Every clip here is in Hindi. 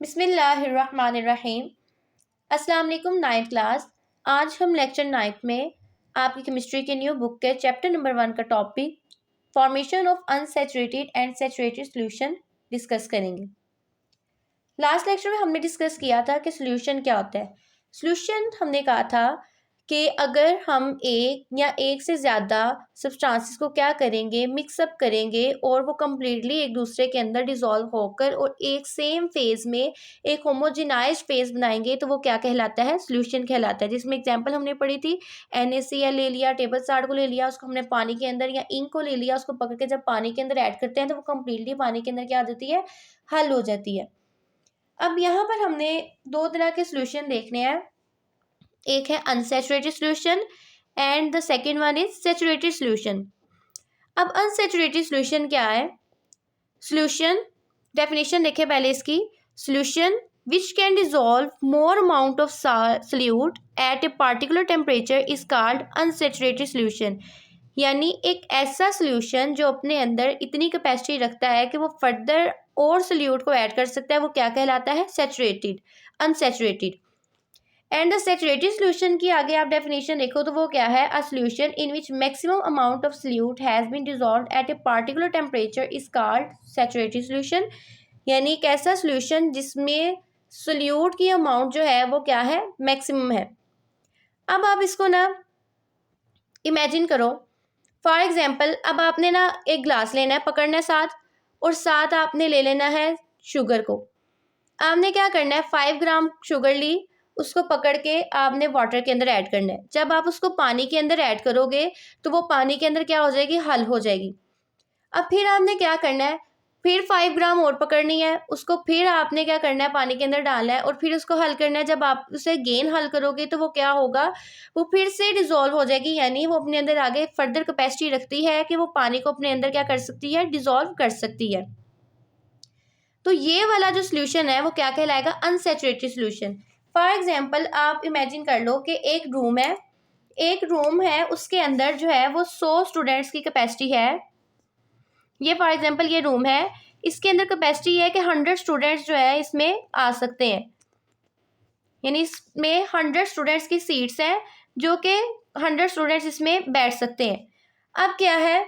बिस्मिल्लाहिर्रहमानिर्रहीम। अस्सलाम वालेकुम नाइन्थ क्लास। आज हम लेक्चर नाइन्थ में आपकी केमिस्ट्री के न्यू बुक के चैप्टर नंबर 1 का topic formation of unsaturated and saturated solution discuss करेंगे। लास्ट लेक्चर में हमने डिस्कस किया था कि सॉल्यूशन क्या होता है। सॉल्यूशन हमने कहा था कि अगर हम एक या एक से ज़्यादा सब्सटेंसेस को क्या करेंगे, मिक्सअप करेंगे और वो कम्प्लीटली एक दूसरे के अंदर डिज़ोल्व होकर और एक सेम फेज़ में एक होमोजेनाइज्ड फेज़ बनाएंगे तो वो क्या कहलाता है, सॉल्यूशन कहलाता है। जिसमें एग्जांपल हमने पढ़ी थी, NaCl ले लिया, टेबल साल्ट को ले लिया, उसको हमने पानी के अंदर या इंक को ले लिया, उसको पकड़ के जब पानी के अंदर ऐड करते हैं तो वो कम्प्लीटली पानी के अंदर क्या आ जाती है, हल हो जाती है। अब यहाँ पर हमने दो तरह के सॉल्यूशन देखने हैं, एक है unsaturated solution and the second one is saturated solution. अब अनसैचुरेटेड सॉल्यूशन क्या है? सॉल्यूशन डेफिनेशन देखें पहले इसकी। Solution which can dissolve more amount of solute at a particular temperature is called unsaturated solution. यानी एक ऐसा सॉल्यूशन जो अपने अंदर इतनी कैपेसिटी रखता है कि वो फर्दर और सॉल्यूट को ऐड कर सकता है, वो क्या कहलाता है, saturated, unsaturated. And the saturated solution की आगे आप डेफिनेशन देखो तो वो क्या है, a solution in which maximum amount of solute has been dissolved at a particular temperature is called saturated solution. यानी एक ऐसा सॉल्यूशन जिसमें सॉल्यूट की अमाउंट जो है वो क्या है, मैक्सिमम है। अब आप इसको ना इमेजिन करो, फॉर एग्जाम्पल अब आपने ना एक ग्लास लेना है, पकड़ना है साथ, और साथ आपने ले लेना है शुगर को। आपने क्या करना है, 5 ग्राम शुगर ली, उसको पकड़ के आपने वाटर के अंदर ऐड करना है। जब आप उसको पानी के अंदर ऐड करोगे तो वो पानी के अंदर क्या हो जाएगी, हल हो जाएगी। अब फिर आपने क्या करना है, फिर 5 ग्राम और पकड़नी है, उसको फिर आपने क्या करना है, पानी के अंदर डालना है और फिर उसको हल करना है। जब आप उसे गेन हल करोगे तो वो क्या होगा, वो फिर से डिजोल्व हो जाएगी। यानी वो अपने अंदर आगे फर्दर कैपेसिटी रखती है कि वो पानी को अपने अंदर क्या कर सकती है, डिजोल्व कर सकती है। तो ये वाला जो सॉल्यूशन है वो क्या कहलाएगा, अनसैचुरेटेड सॉल्यूशन। फॉर एग्जांपल आप इमेजिन कर लो कि एक रूम है, उसके अंदर जो है वो 100 स्टूडेंट्स की कैपेसिटी है। ये फॉर एग्जांपल ये रूम है, इसके अंदर कैपेसिटी है कि 100 स्टूडेंट्स जो है इसमें आ सकते हैं। यानी इसमें 100 स्टूडेंट्स की सीट्स हैं जो कि 100 स्टूडेंट्स इसमें बैठ सकते हैं। अब क्या है,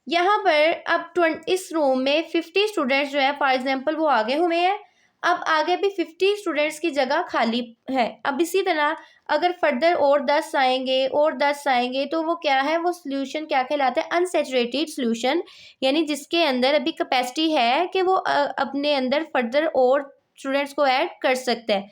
यहाँ पर अब इस रूम में 50 स्टूडेंट्स जो है फॉर एग्जांपल वो आगे हुए हैं। अब आगे भी 50 स्टूडेंट्स की जगह खाली है। अब इसी तरह अगर फर्दर और 10 आएंगे और 10 आएंगे तो वो क्या है, वो सॉल्यूशन क्या कहलाता है, अनसैचुरेटेड सॉल्यूशन। यानी जिसके अंदर अभी कैपेसिटी है कि वो अपने अंदर फर्दर और स्टूडेंट्स को ऐड कर सकता है।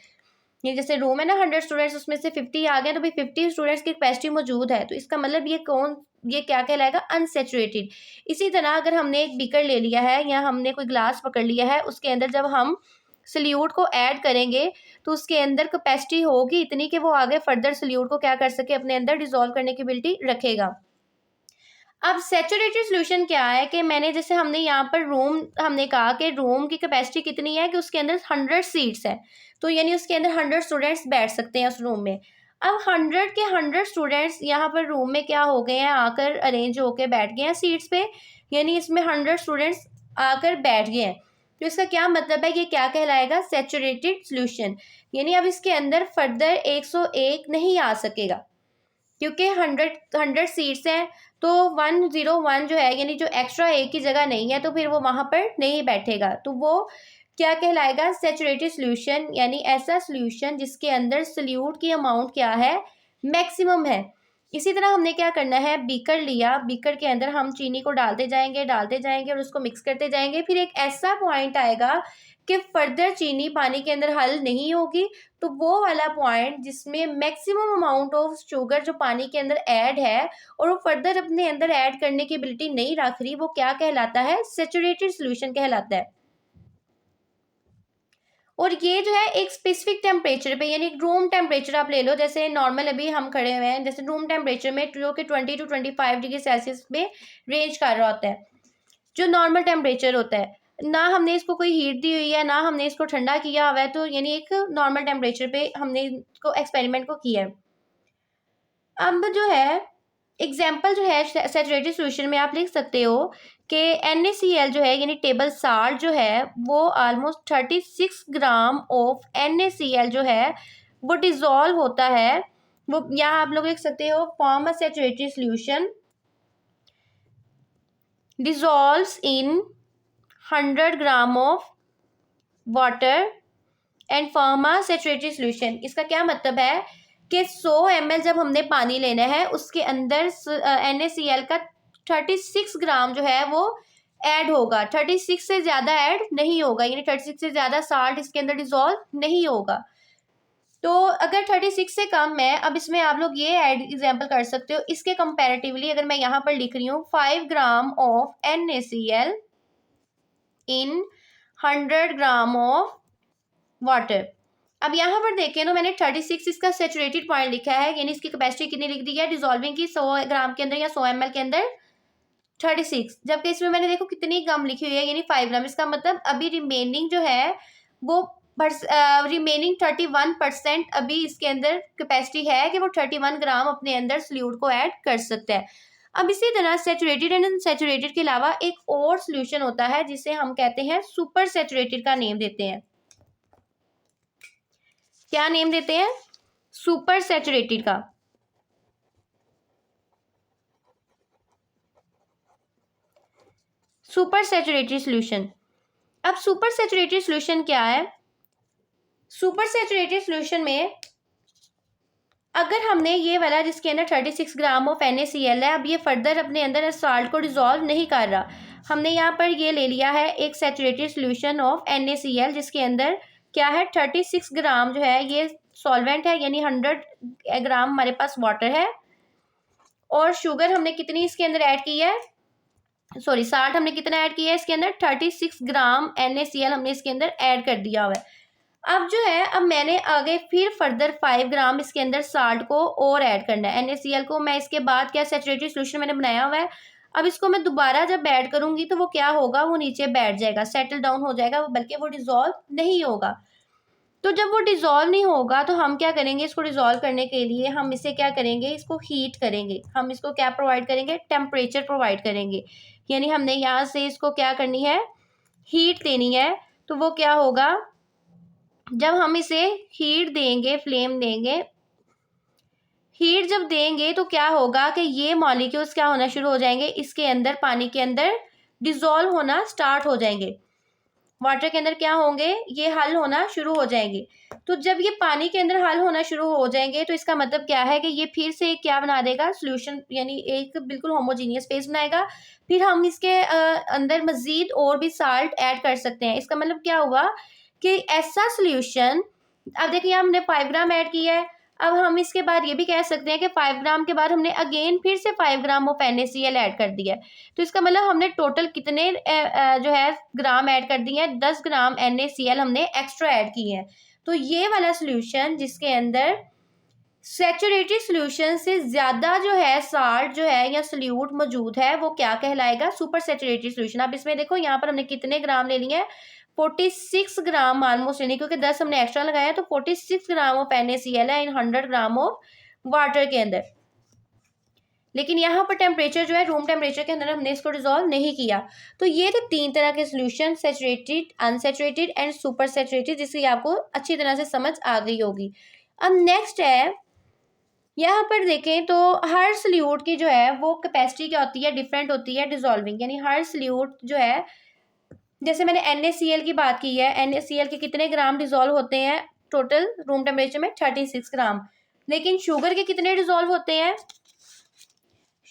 ये जैसे रूम है ना, 100 स्टूडेंट्स, उसमें से 50 आ गए तो भाई 50 स्टूडेंट्स की कैपेसिटी मौजूद है, तो इसका मतलब ये क्या कहलाएगा, अनसैचुरेटेड। इसी तरह अगर हमने एक बीकर ले लिया है या हमने कोई ग्लास पकड़ लिया है, उसके अंदर जब हम सल्यूट को ऐड करेंगे तो उसके अंदर कैपेसिटी होगी इतनी कि वो आगे फर्दर सल्यूट को क्या कर सके, अपने अंदर डिसॉल्व करने की एबिलिटी रखेगा। अब सैचुरेटेड सॉल्यूशन क्या है कि मैंने जैसे हमने यहाँ पर हमने कहा कि रूम की कैपेसिटी कितनी है कि उसके अंदर 100 सीट्स हैं, तो यानी उसके अंदर 100 स्टूडेंट्स बैठ सकते हैं उस रूम में। अब 100 के 100 स्टूडेंट्स यहाँ पर रूम में क्या हो गए हैं, आकर अरेंज होकर बैठ गए हैं सीट्स पे। यानी इसमें 100 स्टूडेंट्स आकर बैठ गए हैं, तो इसका क्या मतलब है, ये क्या कहलाएगा, सैचुरेटेड सॉल्यूशन। यानी अब इसके अंदर फर्दर 101 नहीं आ सकेगा क्योंकि 100 सीट्स हैं, तो 101 जो है यानी जो एक्स्ट्रा एक की जगह नहीं है तो फिर वो वहाँ पर नहीं बैठेगा। तो वो क्या कहलाएगा, सैचुरेटेड सॉल्यूशन। यानी ऐसा सॉल्यूशन जिसके अंदर सॉल्यूट की अमाउंट क्या है, मैक्सिमम है। इसी तरह हमने क्या करना है, बीकर लिया, बीकर के अंदर हम चीनी को डालते जाएंगे और उसको मिक्स करते जाएंगे। फिर एक ऐसा पॉइंट आएगा कि फर्दर चीनी पानी के अंदर हल नहीं होगी, तो वो वाला पॉइंट जिसमें मैक्सिमम अमाउंट ऑफ शुगर जो पानी के अंदर ऐड है और वो फर्दर अपने अंदर ऐड करने की एबिलिटी नहीं रख रही, वो क्या कहलाता है, सैचुरेटेड सॉल्यूशन कहलाता है। और ये जो है एक स्पेसिफिक टेम्परेचर पे, यानी रूम टेम्परेचर आप ले लो, जैसे नॉर्मल अभी हम खड़े हुए हैं, जैसे रूम टेम्परेचर में जो कि 20 to 25 डिग्री सेल्सियस में रेंज कर रहा होता है, जो नॉर्मल टेम्परेचर होता है। ना हमने इसको कोई हीट दी हुई है ना हमने इसको ठंडा किया हुआ है, तो यानी एक नॉर्मल टेम्परेचर पे हमने इसको एक्सपेरिमेंट को किया है। अब जो है एग्जाम्पल जो है सैचुरेटेड सोल्यूशन में आप लिख सकते हो कि NaCl जो है यानी टेबल साल्ट जो है वो ऑलमोस्ट 36 ग्राम ऑफ NaCl जो है वो डिजोल्व होता है। वो यहाँ आप लोग लिख सकते हो form a saturated solution dissolves in 100 gram of water and form a saturated solution। इसका क्या मतलब है कि 100 ml जब हमने पानी लेना है उसके अंदर NaCl का 36 ग्राम जो है वो ऐड होगा, 36 से ज़्यादा ऐड नहीं होगा, यानी 36 से ज़्यादा साल्ट इसके अंदर डिजोल्व नहीं होगा। तो अगर 36 से कम है, अब इसमें आप लोग ये ऐड एग्जाम्पल कर सकते हो इसके कंपैरेटिवली। अगर मैं यहाँ पर लिख रही हूँ 5 gram of NaCl in 100 gram of water. अब यहाँ पर देखें तो मैंने 36 इसका सेचुरेटेड पॉइंट लिखा है, यानी इसकी कैपेसिटी कितनी लिख दी है डिजोल्विंग की 100 ग्राम के अंदर या 100 ml के अंदर 36, जबकि इसमें मैंने देखो कितनी कम लिखी हुई है यानी 5 ग्राम। इसका मतलब अभी रिमेनिंग जो है वो रिमेनिंग 31% अभी इसके अंदर कैपेसिटी है कि वो 31 ग्राम अपने अंदर सल्यूट को ऐड कर सकता है। अब इसी तरह सेचुरेटेड एंड अनसैचुरेटेड के अलावा एक और सोल्यूशन होता है जिसे हम कहते हैं सुपर सेचुरेटेड का नेम देते हैं। क्या नेम देते हैं? सुपर सैचुरेटेड का। Super saturated solution. अब सुपर सैचुरेटेड सॉल्यूशन क्या है? सुपर सैचुरेटेड सॉल्यूशन में अगर हमने ये वाला जिसके अंदर 36 ग्राम ऑफ NaCl है, अब ये फर्दर अपने अंदर साल्ट को डिजोल्व नहीं कर रहा, हमने यहाँ पर ये ले लिया है एक सैचुरेटेड सॉल्यूशन ऑफ NaCl जिसके अंदर क्या है 36 ग्राम जो है ये सॉल्वेंट है, यानी 100 ग्राम हमारे पास वाटर है, और शुगर हमने कितनी इसके अंदर ऐड की है, सॉरी साल्ट हमने कितना ऐड किया है इसके अंदर 36 ग्राम NaCl हमने इसके अंदर ऐड कर दिया हुआ है। अब जो है अब मैंने आगे फिर फर्दर 5 ग्राम इसके अंदर साल्ट को और ऐड करना है। NaCl को मैं इसके बाद क्या सैचुरेटेड सॉल्यूशन मैंने बनाया हुआ है, अब इसको मैं दोबारा जब ऐड करूंगी तो वो क्या होगा, वो नीचे बैठ जाएगा, सेटल डाउन हो जाएगा, बल्कि वो डिजोल्व नहीं होगा। तो जब वो डिजोल्व नहीं होगा तो हम क्या करेंगे, इसको डिजोल्व करने के लिए हम इसे क्या करेंगे, इसको हीट करेंगे। हम इसको क्या प्रोवाइड करेंगे, टेम्परेचर प्रोवाइड करेंगे, यानी हमने यहाँ से इसको क्या करनी है, हीट देनी है। तो वो क्या होगा, जब हम इसे हीट देंगे, फ्लेम देंगे, हीट जब देंगे तो क्या होगा कि ये मॉलिक्यूल्स क्या होना शुरू हो जाएंगे, इसके अंदर पानी के अंदर डिजोल्व होना स्टार्ट हो जाएंगे, वाटर के अंदर क्या होंगे, ये हल होना शुरू हो जाएंगे। तो जब ये पानी के अंदर हल होना शुरू हो जाएंगे तो इसका मतलब क्या है कि ये फिर से क्या बना देगा, सॉल्यूशन, यानी एक बिल्कुल होमोजीनियस फेस बनाएगा। फिर हम इसके अंदर मजीद और भी साल्ट ऐड कर सकते हैं। इसका मतलब क्या हुआ कि ऐसा सॉल्यूशन, अब देखिए हमने 5 ग्राम ऐड किया है, अब हम इसके बाद ये भी कह सकते हैं कि 5 ग्राम के बाद हमने अगेन फिर से 5 ग्राम ऑफ NaCl ऐड कर दिया है। तो इसका मतलब हमने टोटल कितने जो है ग्राम ऐड कर दिए हैं, 10 ग्राम NaCl हमने एक्स्ट्रा ऐड किए हैं। तो ये वाला सोल्यूशन जिसके अंदर सैचुरेटेड सोल्यूशन से ज़्यादा जो है साल्ट जो है या सोल्यूट मौजूद है वो क्या कहलाएगा, सुपर सैचुरेटेड सोल्यूशन। अब इसमें देखो यहाँ पर हमने कितने ग्राम ले लिए हैं, 46 ग्राम ऑलमोस्ट लेने, क्योंकि 10 हमने एक्स्ट्रा लगाया तो 46 ग्राम ऑफ NaCl है इन 100 ग्राम ऑफ वाटर के अंदर। लेकिन यहाँ पर टेम्परेचर जो है रूम टेम्परेचर के अंदर हमने इसको डिजोल्व नहीं किया। तो ये थे 3 तरह के solution, saturated, unsaturated and super saturated, जिसकी आपको अच्छी तरह से समझ आ गई होगी। अब नेक्स्ट है, यहाँ पर देखें तो हर सल्यूट की जो है वो कैपेसिटी क्या होती है, डिफरेंट होती है डिजोल्विंग, यानी हर सल्यूट जो है, जैसे मैंने NaCl की बात की है, NaCl के कितने ग्राम डिजोल्व होते हैं टोटल रूम टेम्परेचर में 36 ग्राम, लेकिन शुगर के कितने डिजोल्व होते हैं,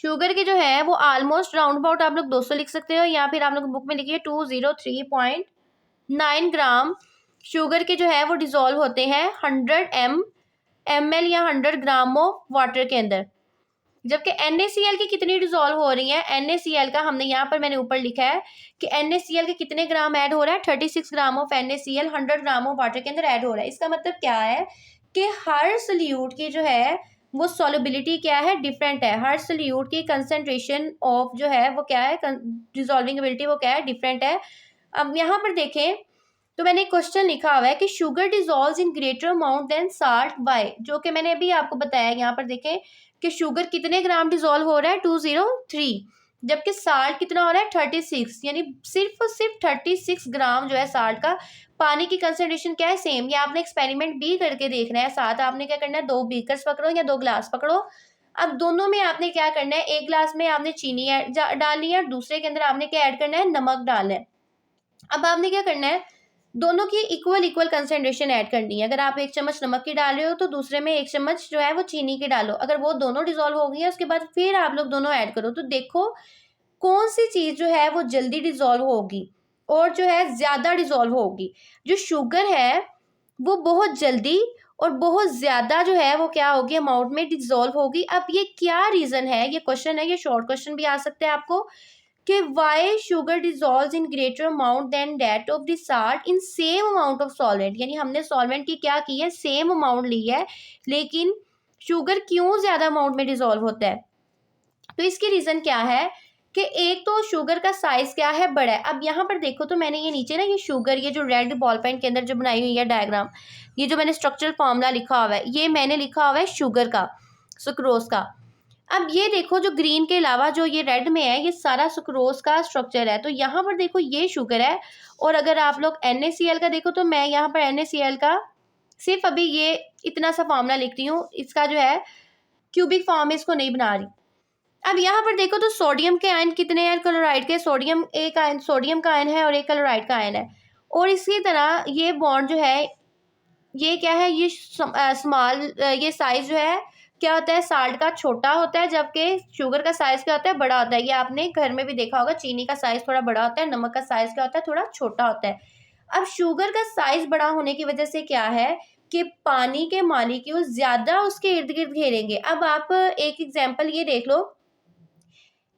शुगर के जो है वो ऑलमोस्ट राउंड अबाउट आप लोग 200 लिख सकते हो, या फिर आप लोग बुक में लिखिए 203.9 ग्राम शुगर के जो है वो डिजोल्व होते हैं 100 ml या 100 ग्राम ऑफ वाटर के अंदर। जबकि NaCl की कितनी डिजोल्व हो रही है, NaCl का हमने यहाँ पर मैंने ऊपर लिखा है कि NaCl के कितने ग्राम ऐड हो रहा है, 36 gram of NaCl 100 gram of water के अंदर ऐड हो रहा है। इसका मतलब क्या है कि हर सल्यूट की जो है वो सॉल्युबिलिटी क्या है, डिफरेंट है। हर सल्यूट की कंसंट्रेशन ऑफ जो है वो क्या है, डिजोल्विंग एबिलिटी वो क्या है, डिफरेंट है। अब यहाँ पर देखें तो मैंने एक क्वेश्चन लिखा हुआ है कि sugar dissolves in greater amount than salt by, जो कि मैंने अभी आपको बताया। यहाँ पर देखें कि शुगर कितने ग्राम डिजोल्व हो रहा है, 203, जबकि साल्ट कितना हो रहा है, 36, यानी सिर्फ 36 ग्राम जो है साल्ट का। पानी की कंसंट्रेशन क्या है, सेम। ये आपने एक्सपेरिमेंट भी करके देखना है। साथ आपने क्या करना है, 2 बीकर्स पकड़ो या 2 ग्लास पकड़ो। अब दोनों में आपने क्या करना है, एक ग्लास में आपने चीनी डालनी है और दूसरे के अंदर आपने क्या ऐड करना है, नमक डालना है। अब आपने क्या करना है, दोनों की इक्वल कंसेंट्रेशन ऐड करनी है। अगर आप 1 चम्मच नमक की डाल रहे हो तो दूसरे में 1 चम्मच जो है वो चीनी की डालो। अगर वो दोनों डिजोल्व हो गई है उसके बाद फिर आप लोग दोनों ऐड करो, तो देखो कौन सी चीज जो है वो जल्दी डिजोल्व होगी और जो है ज्यादा डिजोल्व होगी। जो शुगर है वो बहुत जल्दी और बहुत ज्यादा जो है वो क्या होगी, अमाउंट में डिजोल्व होगी। अब ये क्या रीजन है, ये क्वेश्चन है, ये शॉर्ट क्वेश्चन भी आ सकते हैं आपको, कि why sugar dissolve in greater amount than that of the salt in same amount of solvent. यानी हमने सॉल्वेंट की क्या की है, सेम अमाउंट ली है, लेकिन शुगर क्यों ज्यादा अमाउंट में डिजोल्व होता है। तो इसकी रीजन क्या है कि एक तो शुगर का साइज क्या है, बड़ा है। अब यहाँ पर देखो तो मैंने ये नीचे ना ये शुगर, ये जो रेड बॉल पेन के अंदर जो बनाई हुई है डायग्राम, ये जो मैंने स्ट्रक्चरल फॉर्मूला लिखा हुआ है, ये मैंने लिखा हुआ है शुगर का, सुक्रोज का। अब ये देखो जो ग्रीन के अलावा जो ये रेड में है, ये सारा सुक्रोज का स्ट्रक्चर है। तो यहाँ पर देखो ये शुगर है, और अगर आप लोग NaCl का देखो तो मैं यहाँ पर NaCl का सिर्फ अभी ये इतना सा फॉर्मूला लिख रही हूँ, इसका जो है क्यूबिक फॉर्म में इसको नहीं बना रही। अब यहाँ पर देखो तो सोडियम के आयन कितने हैं, क्लोराइड के, सोडियम एक आयन, सोडियम का आयन है और एक क्लोराइड का आयन है। और इसी तरह ये बॉन्ड जो है, ये क्या है, ये स्मॉल, ये साइज जो है क्या होता है, साल्ट का छोटा होता है, जबकि शुगर का साइज क्या होता है, बड़ा होता है। ये आपने घर में भी देखा होगा, चीनी का साइज थोड़ा बड़ा होता है, नमक का साइज क्या होता है, थोड़ा छोटा होता है। अब शुगर का साइज बड़ा होने की वजह से क्या है कि पानी के मॉलिक्यूल ज्यादा उसके इर्द गिर्द घेरेंगे। अब आप एक एग्जाम्पल ये देख लो,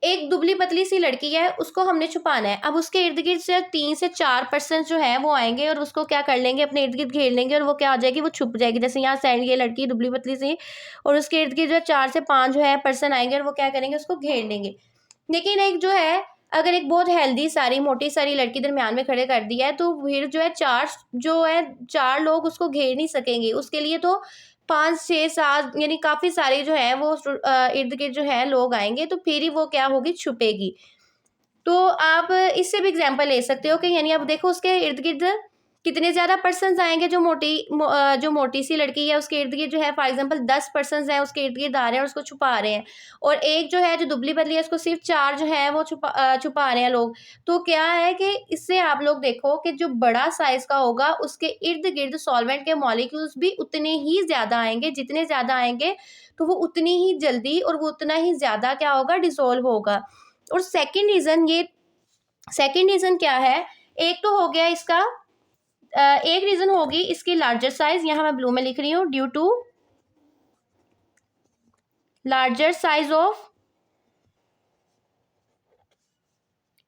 एक दुबली पतली सी लड़की है, उसको हमने छुपाना है। अब उसके इर्द गिर्द से 3 से 4% जो है वो आएंगे और उसको क्या कर लेंगे, अपने इर्द गिर्द घेर लेंगे और वो क्या हो जाएगी, वो छुप जाएगी। जैसे यहाँ सैंड, ये लड़की दुबली पतली सी, और उसके इर्द गिर्द जो 4 से 5 जो है पर्सन आएंगे और वो क्या करेंगे, उसको घेर लेंगे। लेकिन एक जो है, अगर एक बहुत हेल्दी सारी मोटी सारी लड़की दरमियान में खड़े कर दिया है, तो फिर जो है चार लोग उसको घेर नहीं सकेंगे। उसके लिए तो 5 6 7 यानी काफी सारे जो है वो इर्द गिर्द जो है लोग आएंगे, तो फिर ही वो क्या होगी, छुपेगी। तो आप इससे भी एग्जांपल ले सकते हो कि यानी आप देखो उसके इर्द गिर्द कितने ज्यादा पर्सन्स आएंगे। जो मोटी सी लड़की है उसके इर्द गिर्द जो है फॉर एग्जांपल 10 पर्सन्स हैं, उसके इर्द गिर्द आ रहे हैं और उसको छुपा रहे हैं। और एक जो है जो दुबली पतली है, उसको सिर्फ 4 जो है वो छुपा रहे हैं लोग। तो क्या है कि इससे आप लोग देखो कि जो बड़ा साइज का होगा उसके इर्द गिर्द सॉल्वेंट के मॉलिक्यूल्स भी उतने ही ज्यादा आएंगे। जितने ज्यादा आएंगे तो वो उतनी ही जल्दी और वो उतना ही ज्यादा क्या होगा, डिसोल्व होगा। और सेकेंड रीजन क्या है, एक तो हो गया इसका, एक रीजन होगी इसकी लार्जर साइज, यहां मैं ब्लू में लिख रही हूं, due to larger size of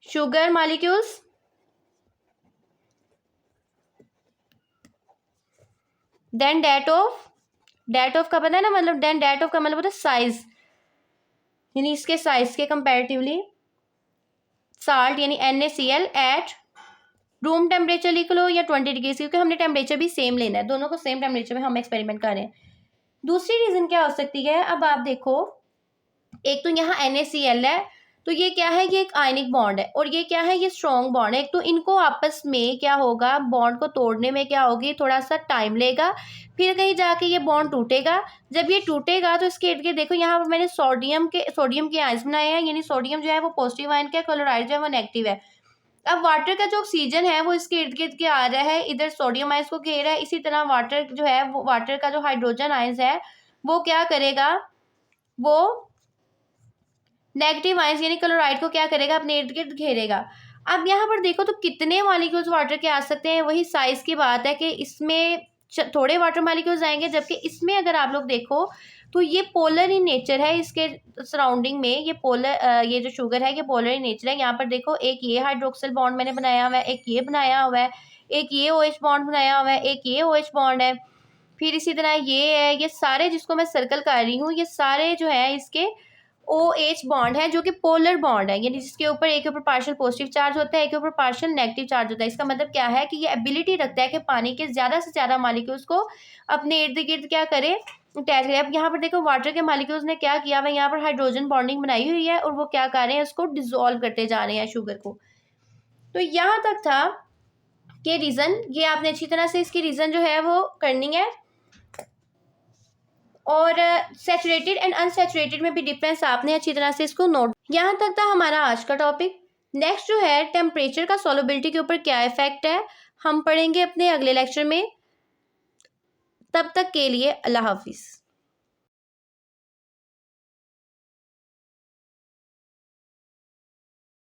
sugar molecules than that of का पता है ना, मतलब देन डेट ऑफ का मतलब होता है साइज, यानी इसके साइज के कंपैरेटिवली साल्ट यानी NaCl एट रूम टेम्परेचर लिख लो या 20 डिग्री, क्योंकि हमने टेम्परेचर भी सेम लेना है, दोनों को सेम टेम्परेचर में हम एक्सपेरिमेंट कर रहे हैं। दूसरी रीजन क्या हो सकती है, अब आप देखो, एक तो यहाँ NaCl है, तो ये क्या है, ये एक आयनिक बॉन्ड है, और ये क्या है, ये स्ट्रॉन्ग बॉन्ड है। एक तो इनको आपस में क्या होगा, बॉन्ड को तोड़ने में क्या होगी, थोड़ा सा टाइम लेगा, फिर कहीं जाके ये बॉन्ड टूटेगा। जब ये टूटेगा तो इसके इर्द गिर्द देखो, यहाँ पर मैंने सोडियम के आयंस बनाए हैं, यानी सोडियम जो है वो पॉजिटिव आयन का, क्लोराइड जो है वो नेगेटिव है। अब वाटर का जो ऑक्सीजन है वो इसके इर्द गिर्द क्या आ रहा है, इधर सोडियम आयंस को घेर है। इसी तरह वाटर जो है वो, वाटर का जो हाइड्रोजन आयंस है वो क्या करेगा, वो नेगेटिव आयंस यानी क्लोराइड को क्या करेगा, अपने इर्द गिर्द घेरेगा। अब यहाँ पर देखो तो कितने मॉलिक्यूल्स वाटर के आ सकते हैं, वही साइज की बात है कि इसमें थोड़े वाटर मॉलिक्यूल्स आएंगे, जबकि इसमें अगर आप लोग देखो तो ये पोलर इन नेचर है। इसके सराउंडिंग में ये जो शुगर है ये पोलर इन नेचर है। यहाँ पर देखो, एक ये हाइड्रोक्सिल बॉन्ड मैंने बनाया हुआ है, एक ये बनाया हुआ है, एक ये OH बॉन्ड बनाया हुआ है, एक ये OH बॉन्ड है, फिर इसी तरह ये है। ये सारे जिसको मैं सर्कल कर रही हूँ, ये सारे जो है इसके OH बॉन्ड है जो कि पोलर बॉन्ड है, यानी जिसके ऊपर एक के ऊपर पार्शियल पॉजिटिव चार्ज होता है, एक के ऊपर पार्शियल नेगेटिव चार्ज होता है। इसका मतलब क्या है कि ये एबिलिटी रखता है कि पानी के ज़्यादा से ज़्यादा मालिक्यूल्स को अपने इर्द गिर्द क्या करे, अटैच करे। अब यहाँ पर देखो वाटर के मालिक्यूल्स ने क्या किया हुआ है, यहाँ पर हाइड्रोजन बॉन्डिंग बनाई हुई है और वो क्या कर रहे हैं, उसको डिजोल्व करते जा रहे हैं शुगर को। तो यहाँ तक था कि रीज़न, ये आपने अच्छी तरह से इसकी रीज़न जो है वो करनी है। और सैचुरेटेड एंड अनसैचुरेटेड में भी डिफरेंस आपने अच्छी तरह से इसको नोट। यहाँ तक था हमारा आज का टॉपिक। नेक्स्ट जो है टेम्परेचर का सॉल्युबिलिटी के ऊपर क्या इफेक्ट है, हम पढ़ेंगे अपने अगले लेक्चर में। तब तक के लिए अल्लाह हाफिज़।